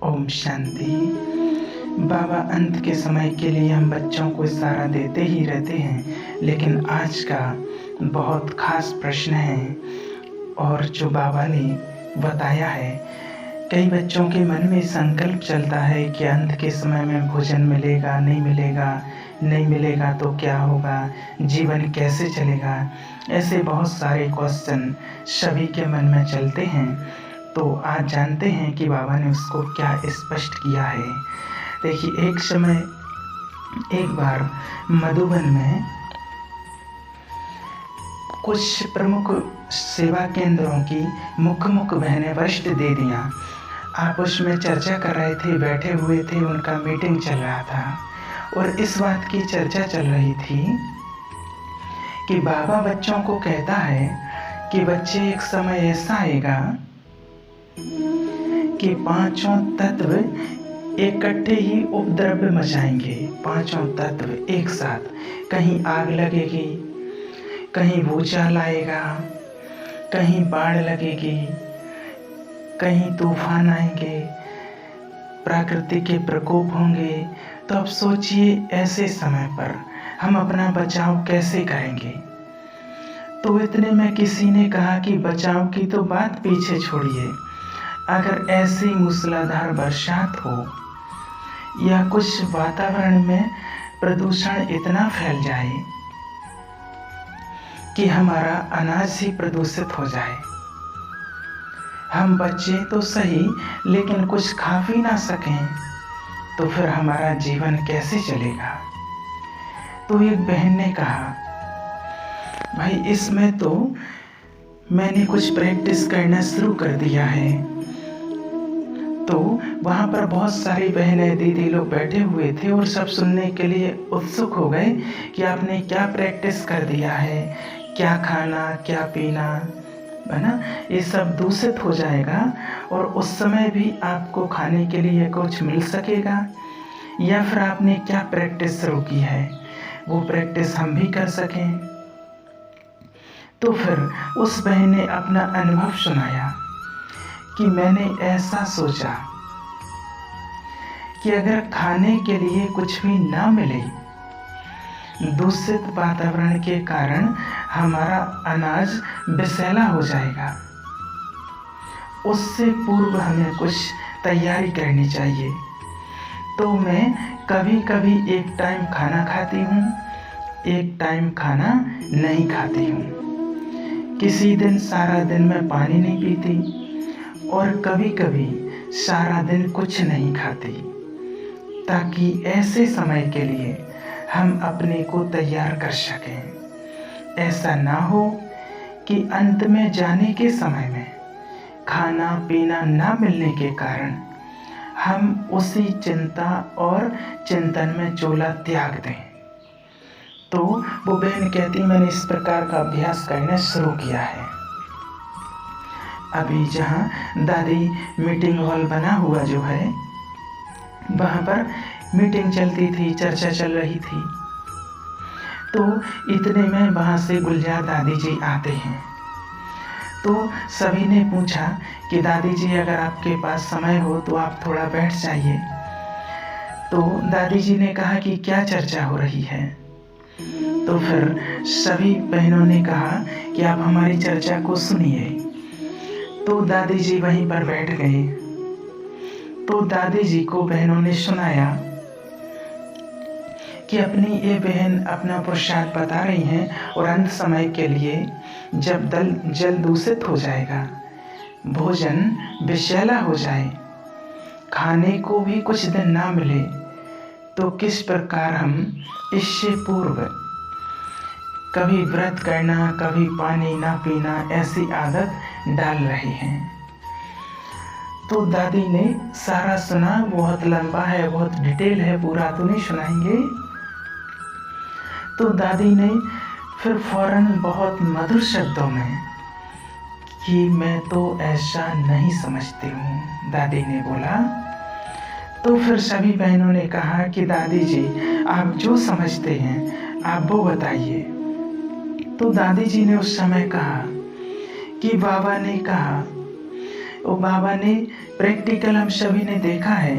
ओम शांति। बाबा अंत के समय के लिए हम बच्चों को इशारा देते ही रहते हैं, लेकिन आज का बहुत खास प्रश्न है और जो बाबा ने बताया है। कई बच्चों के मन में संकल्प चलता है कि अंत के समय में भोजन मिलेगा, नहीं मिलेगा, नहीं मिलेगा तो क्या होगा, जीवन कैसे चलेगा। ऐसे बहुत सारे क्वेश्चन सभी के मन में चलते हैं। तो आज जानते हैं कि बाबा ने उसको क्या स्पष्ट किया है। देखिए, एक बार मधुबन में कुछ प्रमुख सेवा केंद्रों की मुख्य बहनें वरिष्ठ दीदियाँ आपस में चर्चा कर रहे थे, बैठे हुए थे, उनका मीटिंग चल रहा था और इस बात की चर्चा चल रही थी कि बाबा बच्चों को कहता है कि बच्चे, एक समय ऐसा आएगा कि पांचों तत्व इकट्ठे ही उपद्रव मचाएंगे। पांचों तत्व एक साथ, कहीं आग लगेगी, कहीं भूचाल आएगा, कहीं बाढ़ लगेगी, कहीं तूफान आएंगे, प्रकृति के प्रकोप होंगे। तो अब सोचिए, ऐसे समय पर हम अपना बचाव कैसे करेंगे। तो इतने में किसी ने कहा कि बचाव की तो बात पीछे छोड़िए, अगर ऐसी मूसलाधार बरसात हो या कुछ वातावरण में प्रदूषण इतना फैल जाए कि हमारा अनाज ही प्रदूषित हो जाए, हम बच्चे तो सही लेकिन कुछ खा भी ना सकें, तो फिर हमारा जीवन कैसे चलेगा। तो एक बहन ने कहा, भाई इसमें तो मैंने कुछ प्रैक्टिस करना शुरू कर दिया है। तो वहाँ पर बहुत सारी बहनें दीदी लोग बैठे हुए थे और सब सुनने के लिए उत्सुक हो गए कि आपने क्या प्रैक्टिस कर दिया है, क्या खाना, क्या पीना, है ना, ये सब दूषित हो जाएगा और उस समय भी आपको खाने के लिए कुछ मिल सकेगा, या फिर आपने क्या प्रैक्टिस शुरू की है, वो प्रैक्टिस हम भी कर सकें। तो फिर उस बहन ने अपना अनुभव सुनाया कि मैंने ऐसा सोचा कि अगर खाने के लिए कुछ भी ना मिले, दूषित वातावरण के कारण हमारा अनाज विषैला हो जाएगा, उससे पूर्व हमें कुछ तैयारी करनी चाहिए। तो मैं कभी कभी एक टाइम खाना खाती हूँ, एक टाइम खाना नहीं खाती हूँ। किसी दिन सारा दिन मैं पानी नहीं पीती और कभी कभी सारा दिन कुछ नहीं खाती, ताकि ऐसे समय के लिए हम अपने को तैयार कर सकें। ऐसा ना हो कि अंत में जाने के समय में खाना पीना ना मिलने के कारण हम उसी चिंता और चिंतन में चोला त्याग दें। तो वो बहन कहती, मैंने इस प्रकार का अभ्यास करना शुरू किया है। अभी जहाँ दादी मीटिंग हॉल बना हुआ जो है, वहाँ पर मीटिंग चलती थी, चर्चा चल रही थी। तो इतने में वहाँ से गुलजार दादी जी आते हैं। तो सभी ने पूछा कि दादी जी, अगर आपके पास समय हो तो आप थोड़ा बैठ जाइए। तो दादी जी ने कहा कि क्या चर्चा हो रही है। तो फिर सभी बहनों ने कहा कि आप हमारी चर्चा को सुनिए। तो दादी जी वहीं पर बैठ गए। तो दादी जी को बहनों ने सुनाया कि अपनी ये बहन अपना पुरुषार्थ बता रही हैं और अंत समय के लिए जब जल दूषित हो जाएगा, भोजन विषैला हो जाए, खाने को भी कुछ दिन ना मिले, तो किस प्रकार हम इससे पूर्व कभी व्रत करना, कभी पानी ना पीना, ऐसी आदत डाल रहे हैं। तो दादी ने सारा सुना, बहुत लंबा है, बहुत डिटेल है, पूरा तो नहीं सुनाएंगे। तो दादी ने फिर फौरन बहुत मधुर शब्दों में कि मैं तो ऐसा नहीं समझती हूँ, दादी ने बोला। तो फिर सभी बहनों ने कहा कि दादी जी, आप जो समझते हैं आप वो बताइए। तो दादी जी ने उस समय कहा कि बाबा ने कहा, वो बाबा ने प्रैक्टिकल हम सभी ने देखा है।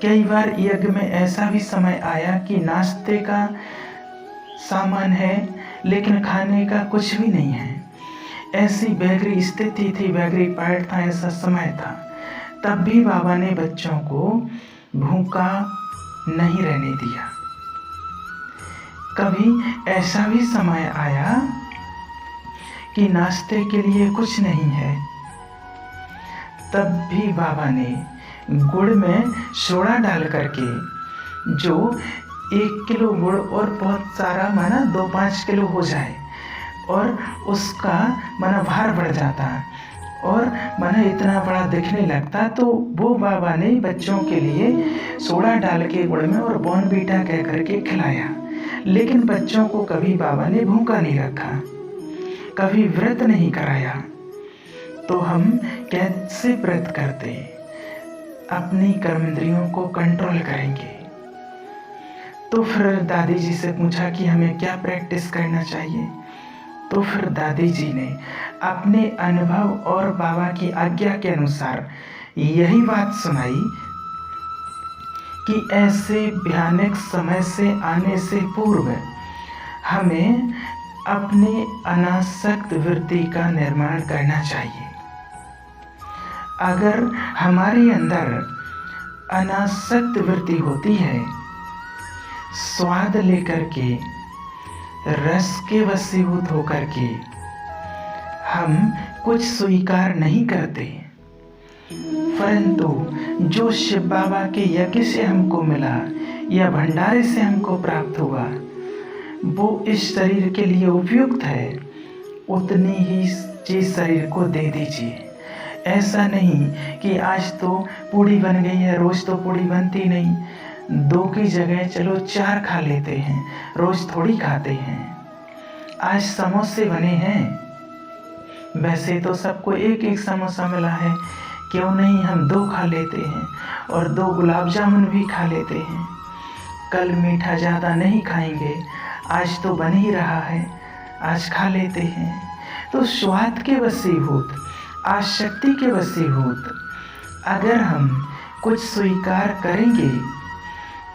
कई बार यज्ञ में ऐसा भी समय आया कि नाश्ते का सामान है लेकिन खाने का कुछ भी नहीं है। ऐसी बेगरी स्थिति थी, बेगरी पैड था, ऐसा समय था। तब भी बाबा ने बच्चों को भूखा नहीं रहने दिया। कभी ऐसा भी समय आया कि नाश्ते के लिए कुछ नहीं है, तब भी बाबा ने गुड़ में सोडा डाल करके, जो 1 किलो गुड़ और बहुत सारा माना 2-5 किलो हो जाए और उसका माना भार बढ़ जाता और माना इतना बड़ा दिखने लगता, तो वो बाबा ने बच्चों के लिए सोडा डाल के गुड़ में और बॉर्नवीटा कह करके खिलाया। लेकिन बच्चों को कभी बाबा ने भूखा नहीं रखा, कभी व्रत नहीं कराया। तो हम कैसे व्रत करते, अपनी कर्मेंद्रियों को कंट्रोल करेंगे? तो फिर दादी जी से पूछा कि हमें क्या प्रैक्टिस करना चाहिए। तो फिर दादी जी ने अपने अनुभव और बाबा की आज्ञा के अनुसार यही बात सुनाई कि ऐसे भयानक समय से आने से पूर्व हमें अपने अनासक्त वृत्ति का निर्माण करना चाहिए। अगर हमारे अंदर अनासक्त वृत्ति होती है, स्वाद लेकर के, रस के वशीभूत होकर के हम कुछ स्वीकार नहीं करते, परंतु जो शिव बाबा के यज्ञ से हमको मिला या भंडारे से हमको प्राप्त हुआ, वो इस शरीर के लिए उपयुक्त है, उतनी ही चीज शरीर को दे दीजिए। ऐसा नहीं कि आज तो पूड़ी बन गई है, रोज तो पूड़ी बनती नहीं, 2 की जगह चलो 4 खा लेते हैं, रोज थोड़ी खाते हैं। आज समोसे बने हैं, वैसे तो सबको 1-1 समोसा मिला है, क्यों नहीं हम 2 खा लेते हैं और 2 गुलाब जामुन भी खा लेते हैं। कल मीठा ज़्यादा नहीं खाएंगे, आज तो बन ही रहा है, आज खा लेते हैं। तो स्वाद के वशीभूत, आसक्ति के वशीभूत अगर हम कुछ स्वीकार करेंगे,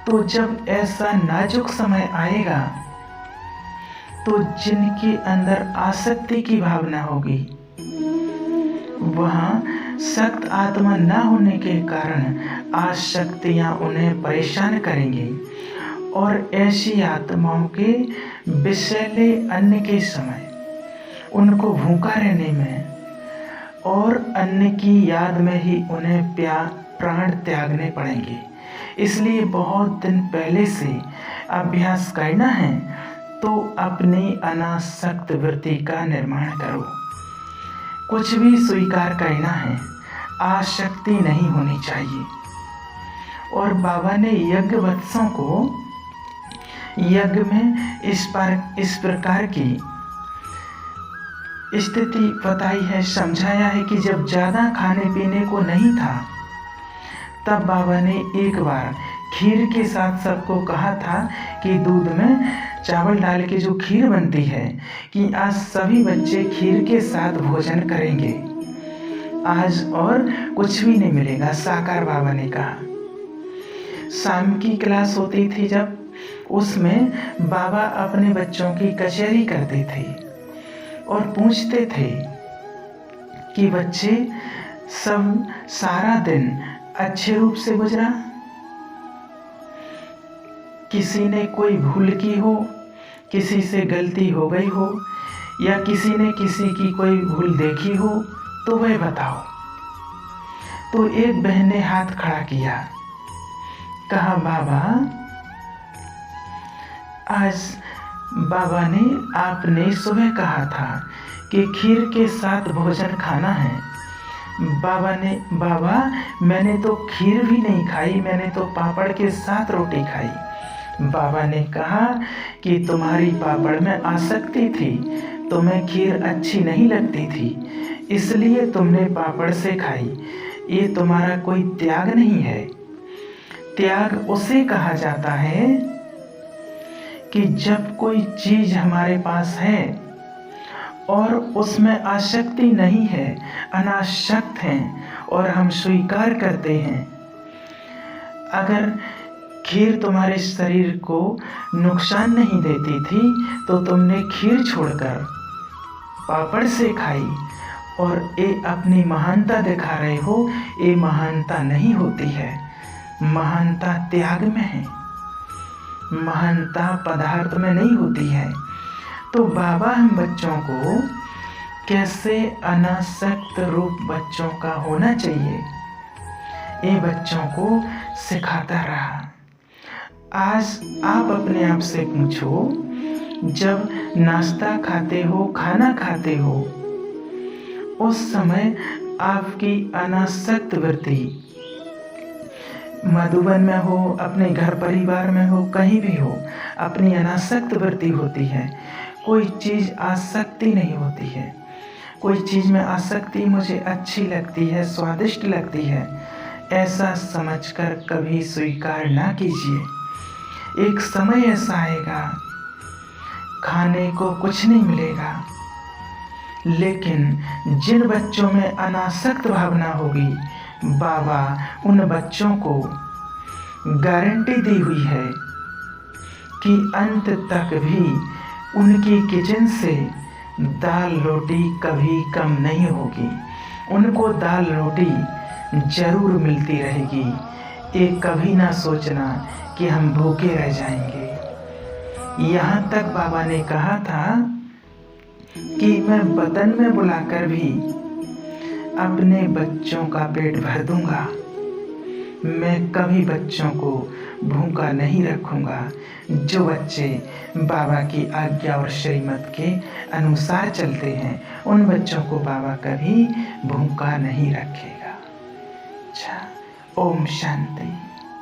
तो जब ऐसा नाजुक समय आएगा, तो जिनके अंदर आसक्ति की भावना होगी, वहाँ सख्त आत्मा न होने के कारण आसक्तियाँ उन्हें परेशान करेंगी और ऐसी आत्माओं के विषैले अन्न के समय उनको भूखा रहने में और अन्न की याद में ही उन्हें प्राण त्यागने पड़ेंगे। इसलिए बहुत दिन पहले से अभ्यास करना है, तो अपनी अनासक्त वृत्ति का निर्माण करो। कुछ भी स्वीकार करना है, आसक्ति नहीं होनी चाहिए। और बाबा ने यज्ञ वत्सों को यज्ञ में इस प्रकार की स्थिति बताई है, समझाया है कि जब ज़्यादा खाने पीने को नहीं था, तब बाबा ने एक बार खीर के साथ सबको कहा था कि दूध में चावल डाल के जो खीर बनती है, कि आज सभी बच्चे खीर के साथ भोजन करेंगे, आज और कुछ भी नहीं मिलेगा। साकार बाबा ने कहा। शाम की क्लास होती थी जब, उसमें बाबा अपने बच्चों की कचहरी करते थे और पूछते थे कि बच्चे सब सारा दिन अच्छे रूप से गुजरा, किसी ने कोई भूल की हो, किसी से गलती हो गई हो, या किसी ने किसी की कोई भूल देखी हो, तो वह बताओ। तो एक बहन ने हाथ खड़ा किया, कहा बाबा, आज बाबा ने आपने सुबह कहा था कि खीर के साथ भोजन खाना है। बाबा मैंने तो खीर भी नहीं खाई, मैंने तो पापड़ के साथ रोटी खाई। बाबा ने कहा कि तुम्हारी पापड़ में आसक्ति थी, तुम्हें खीर अच्छी नहीं लगती थी, इसलिए तुमने पापड़ से खाई। ये तुम्हारा कोई त्याग नहीं है। त्याग उसे कहा जाता है कि जब कोई चीज हमारे पास है और उसमें आसक्ति नहीं है, अनासक्त हैं और हम स्वीकार करते हैं। अगर खीर तुम्हारे शरीर को नुकसान नहीं देती थी तो तुमने खीर छोड़कर पापड़ से खाई और ये अपनी महानता दिखा रहे हो। ये महानता नहीं होती है, महानता त्याग में है, महानता पदार्थ में नहीं होती है। तो बाबा हम बच्चों को कैसे अनासक्त रूप बच्चों का होना चाहिए ये बच्चों को सिखाता रहा। आज आप अपने आप से पूछो, जब नाश्ता खाते हो, खाना खाते हो, उस समय आपकी अनासक्त वृत्ति मधुबन में हो, अपने घर परिवार में हो, कहीं भी हो, अपनी अनासक्त वृत्ति होती है। कोई चीज़ आसक्ति नहीं होती है। कोई चीज़ में आसक्ति मुझे अच्छी लगती है, स्वादिष्ट लगती है, ऐसा समझकर कभी स्वीकार ना कीजिए। एक समय ऐसा आएगा खाने को कुछ नहीं मिलेगा, लेकिन जिन बच्चों में अनासक्त भावना होगी, बाबा उन बच्चों को गारंटी दी हुई है कि अंत तक भी उनकी किचन से दाल रोटी कभी कम नहीं होगी। उनको दाल रोटी जरूर मिलती रहेगी। ये कभी ना सोचना कि हम भूखे रह जाएंगे। यहाँ तक बाबा ने कहा था कि मैं बदन में बुलाकर भी अपने बच्चों का पेट भर दूंगा। मैं कभी बच्चों को भूखा नहीं रखूंगा। जो बच्चे बाबा की आज्ञा और श्रीमत के अनुसार चलते हैं, उन बच्चों को बाबा कभी भूखा नहीं रखेगा। अच्छा, ओम शांति।